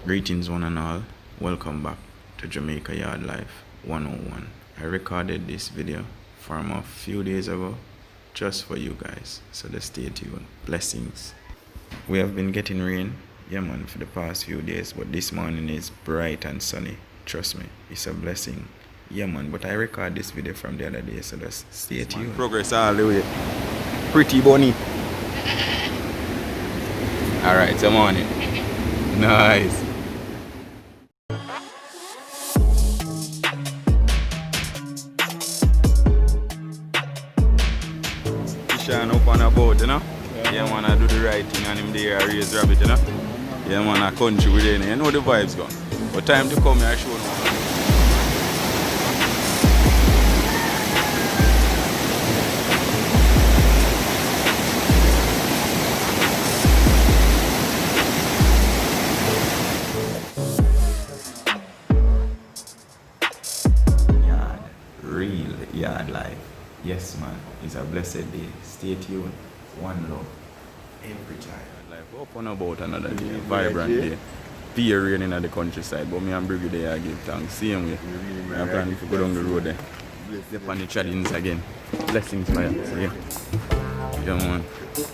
Greetings one and all, welcome back to Jamaica Yard Life 101. I recorded this video from a few days ago just for you guys, so just stay tuned. Blessings. We have been getting rain, for the past few days, but this morning is bright and sunny. Trust me, it's a blessing. But I record this video from the other day, so just stay tuned. Progress all the way. Pretty bunny. Alright, so morning. Nice. Up on a boat, Yeah, man, I do the right thing and him there raise rabbit, Yeah, man, I country with it, you know the vibes gone. But time to come here, I show you. Real yard life. Yes, man, it's a blessed day. Stay tuned. One love. Every time. Life up on about another day. Vibrant day. Be raining at the countryside, but me and Briggy there I give thanks. Same way. I'm planning to go down the road there. Step on the challenge again. Blessings, man. So, yeah, man.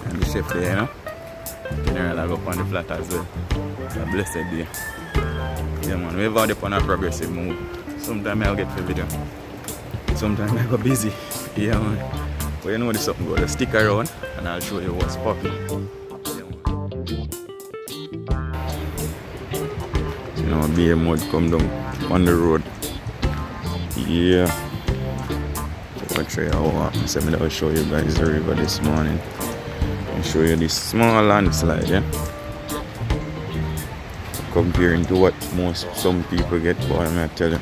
And the chef there, General, I go up on the flat as well. It's a blessed day. Yeah, man. We've had up on a progressive move. Sometimes I'll get the video. Sometimes I go busy. Yeah, man. But you know this something good. Stick around and I'll show you what's popping. Yeah, beer mud come down on the road. Yeah. So I'll show you how I'll show you guys the river this morning. I'll show you this small landslide, yeah. Comparing to what some people get, boy, I may tell you.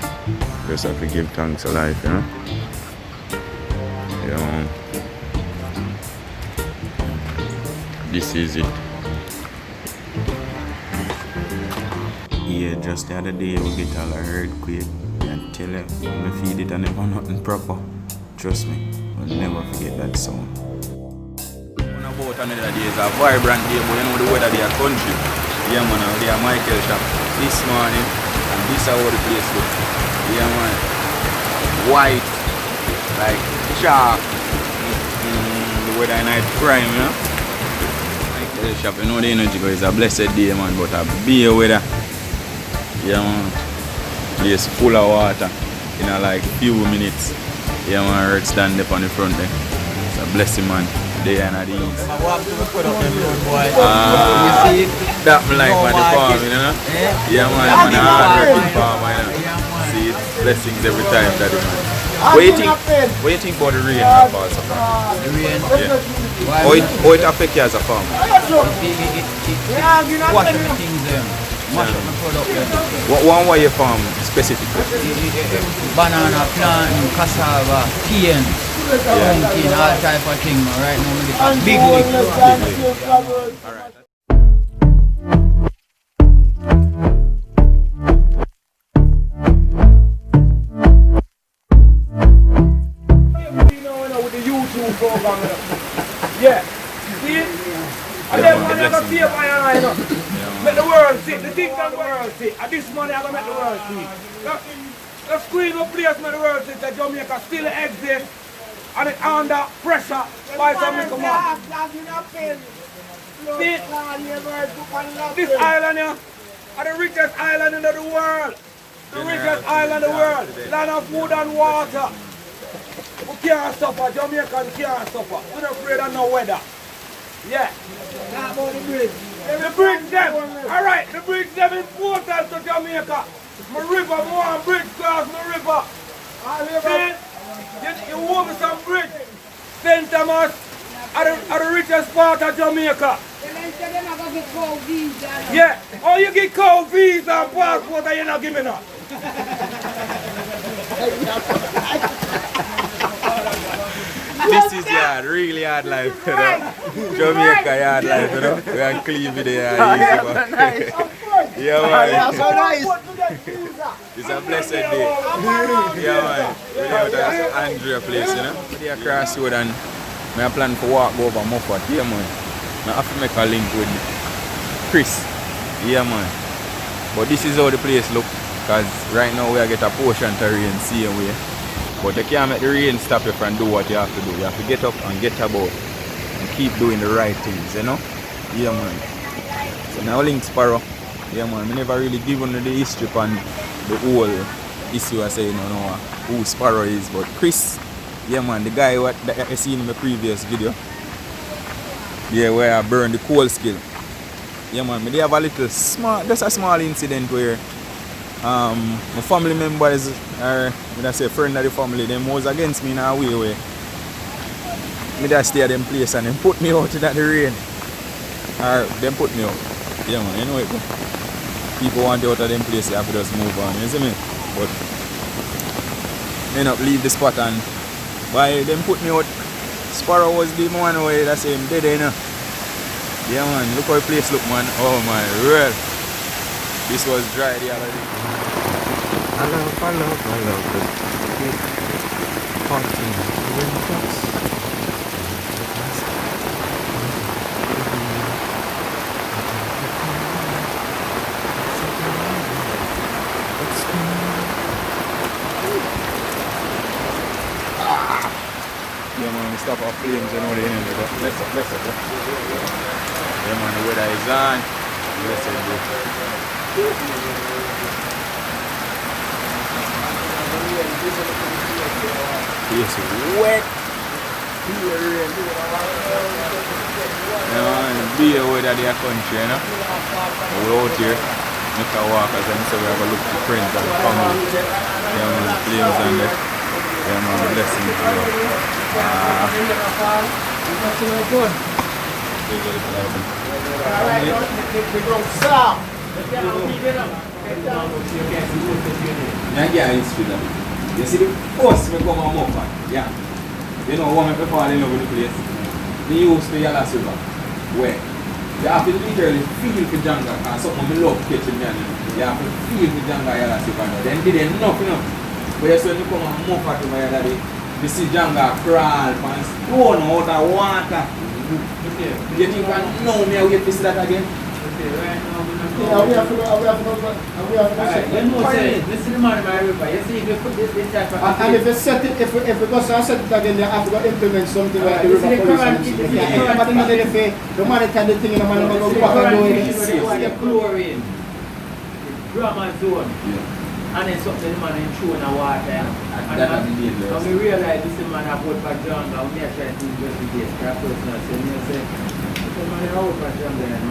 Just have to give thanks to life, you know. Yeah. This is it. Yeah, just the other day we get all a earthquake. And tell you, when we feed it and never nothing proper. Trust me, we'll never forget that sound. One about another day is a vibrant day, but you know the weather there country. Yeah, man, they are Michael shop this morning, and this is how the place looks. Yeah, man, white, like chalk. The weather night prime, you know. Michael shop, you know the energy go. It's a blessed day, man, but a beer weather. Yeah, man, place full of water in a like few minutes. Yeah, man, Red stand up on the front there. It's a blessing, man. Day and at the east. That me like on the farm, you know? Yeah, man, I'm a hard-working farmer, you know? See it, blessings every time, daddy, man. What do you think about the rain that falls upon? The rain? Yeah. How it affect you as a farmer? Wash everything there. Mash up my product. What way you farm specifically? Banana, plant, cassava, cane. Pumpkin, all type of thing. Right now, I'm big league. Alright. With the YouTube program. Yeah. See? And then one I'm gonna see if I know. Make the world see. The things that the world see. And this money I'm gonna make the world see. The screen of place make the world see that Jamaica still exists. And it's under pressure by some little man. See, this island here is the richest island in the world. The richest island in the world. Land of food and water. We can't suffer, Jamaicans can't suffer. We're not afraid of no weather. Yeah. Talk about the bridge. The bridge them. Alright, the bridge them is important to Jamaica. My river, more bridge cross my river. See? You walk with some bridge. St. Thomas are the richest part of Jamaica. Yeah. Oh, you get cold visa and passport and you're not giving up. This is yard, really hard life, you know. Jamaica yard life, you know. We are clean with the yard. Yeah, man. So nice. It's a blessed day. Yeah, man. We're out at Andrea place, you know. We're across the road and I plan to walk over Muffat. Yeah, man. I have to make a link with Chris. Yeah, man. But this is how the place look. Cause right now we are get a portion to rain same way. But you can't make the rain stop you from do what you have to do. You have to get up and get about and keep doing the right things, you know? Yeah man. So now link Sparrow. Yeah man, I never really given the history on the whole issue I say, you know who Sparrow is. But Chris, yeah man, the guy that I seen in my previous video. Yeah, where I burned the coal skill. Yeah man, they have a little small, just a small incident where my family members, or when I say friend of the family, them was against me in a way where me just stay at them place and them put me out in the rain. Or them put me out. Yeah man, you know it. People want you out of them place, you have to just move on, you see me? But end up leave the spot and by them put me out, Sparrow was the one where that say him dead, you know. Yeah man, look how the place look man. Oh my real. This was dry the other day. I love the big party windows. Yeah man, we stop our flames and all the energy. Bless up. Yeah man, the weather is on. Bless it, bro. It's wet. Yeah man, be aware that they are country, you know. We're out here, make a walk as I say we have a look to friends and family. Yeah man, the flames and that. Yeah man, the blessings, bro. You see the post me come on up, yeah. You know what me fall in love with the place. Me used to Yala Silver. Where you have to literally feel the jungle and something I love catching me. You have to feel the jungle Yala Silver. Then did enough, you know. But you see when you come on up at the other day, you see jungle crawl and stone out of water. You think I know me I wait to see that again? Right now, we have to this is the man in my river. You see, if you put this type of and if you set it, if we go set it again, you have to implement something like the river policy. The man can do thing in the man go back and do it. The chlorine, the grammar zone, and then something the man in throw in the water. And we realize this man have worked for John, and we are trying to investigate. That person said, you say, the man have worked for John, and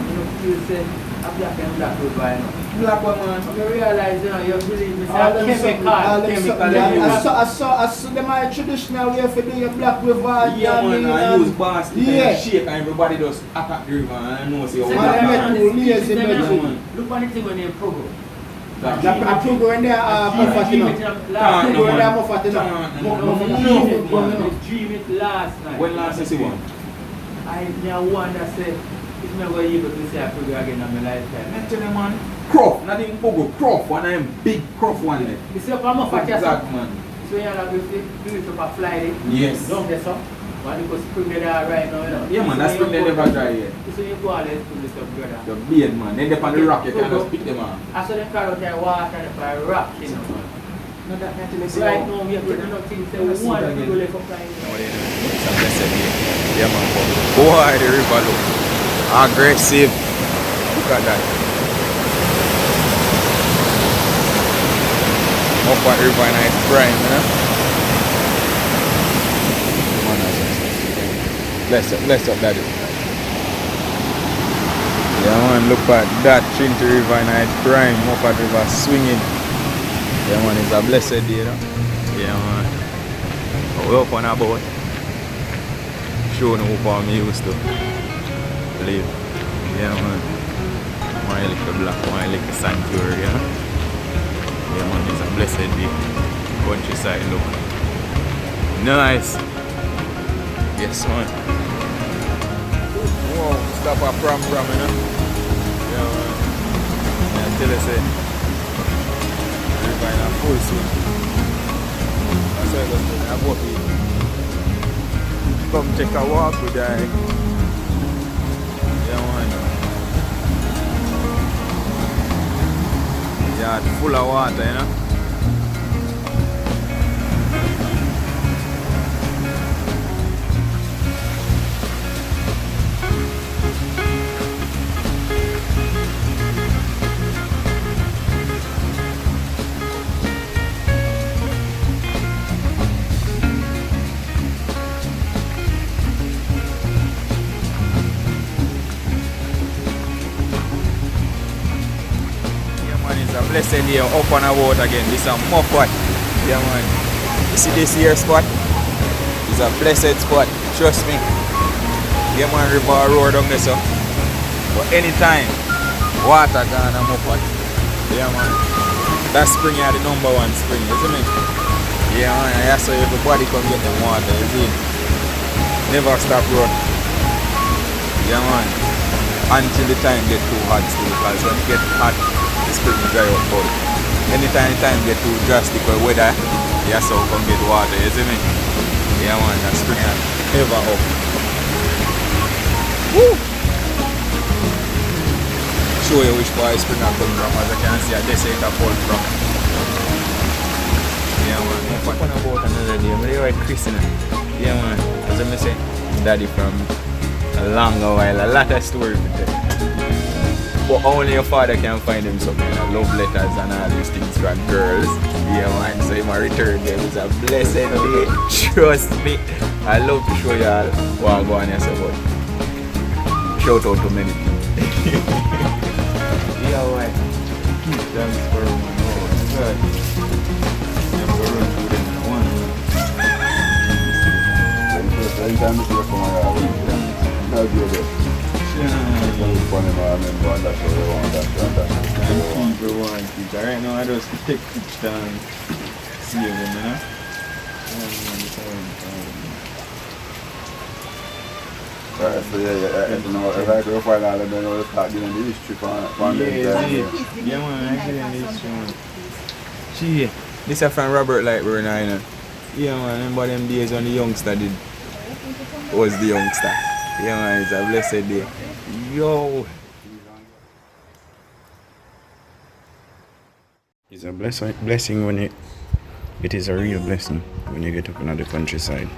you say, a black and black would buy now. Black woman. You realize, you know, you believe it's a I saw them are traditional way for doing a black river. Yeah man, I use basket and shake and everybody just attack the river and I know see how look on the thing when they program. I think when they are dream it last night. When last you see one? I wonder say if I'm going to be able to see a program again in my lifetime. I tell you man, crop, not even pogo, crop, one of them big crop one there. You see up I'm a fat man. So you have to do it up a fly yes. Don't get up. But because spring there right now, you know. Yeah man, that spring they never dry yet. So you go and let's put this up together. The beard man, then they on the rock, you can just pick them up. I saw them carry out their water and by rock, you know man. No, that right now, we have to do nothing. So we want to go left up flying. Yeah man, boy, the river look aggressive. Look at that. Up at river night prime, you know. Bless up daddy. Yeah man, look at that Trinity River night prime up at river swinging. Yeah man, it's a blessed day, you know? Yeah man. We're up on a boat. Showing how me used to live. Yeah man. My little black, my little sanctuary, you know? Yeah man, it's a blessed day. Countryside look. Nice. Yes man. Whoa, stop a prom, you know? Yeah man. Yeah, tell us it. River in a full swing. That's why I just put a boat here. Come take a walk with I. Yeah man. full of water, you know. Blessed day up on a boat again. This is a Muffat. Yeah man. You see this here spot? It's a blessed spot. Trust me. Yeah man, river road down there so. But anytime water gone a Muffat. Yeah man. That spring is the number one spring, isn't it? Yeah man, that's so everybody come get them water, you see? Never stop road. Yeah man. Until the time get too hot still, because when it get hot spring dry up, but anytime the time get too drastic with weather, yeah, so come get water, you see me? Yeah man, that spring never up. Woo! Show you which part spring are coming from, as you can see, this is a fall from. Yeah man, I'm up on a boat another day, but you're right, Chris, you know? Yeah man, as I say, daddy from a longer while, a lot of stories to tell. But only your father can find him some kind of love letters and all these things from girls. Yeah man, so in my return game is a blessed day. Trust me. I love to show you all what I'm going to say, but shout out to many people. Yeah man. Thanks for good. I'm going to run through them at once. Anytime you come around, I'll be over. Right now I just take each time, see them, you know. Alright, so yeah, you know, if I go find out, then I'll start doing the history from them. Yeah man, I get this one. Gee, this is from Robert Lightburn, you know. Yeah man, remember them days when the youngster was the youngster. Yeah man, it's a blessed day. Yo! It's a blessing when it is a real blessing when you get up in the countryside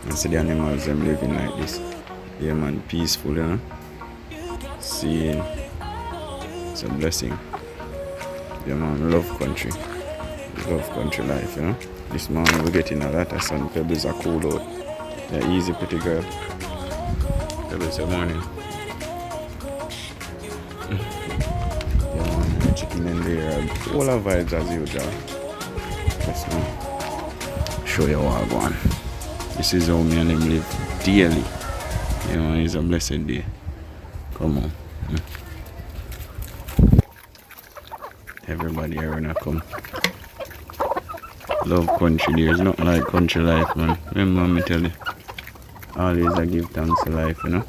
and see the animals them living like this. Yeah man, peaceful, you know. Seeing, it's a blessing. Yeah man, love country. Love country life, you know. This morning we're getting a lot of sun. Pebbles are cool out. They're easy, pretty girl. Pebbles the morning. Chicken in there, all our vibes as usual. Let's show you what I want. This is how me and him live daily. You know, it's a blessed day. Come on. Everybody here wanna come. Love country, there's nothing like country life, man. Remember me tell you. Always I give thanks to life, you know.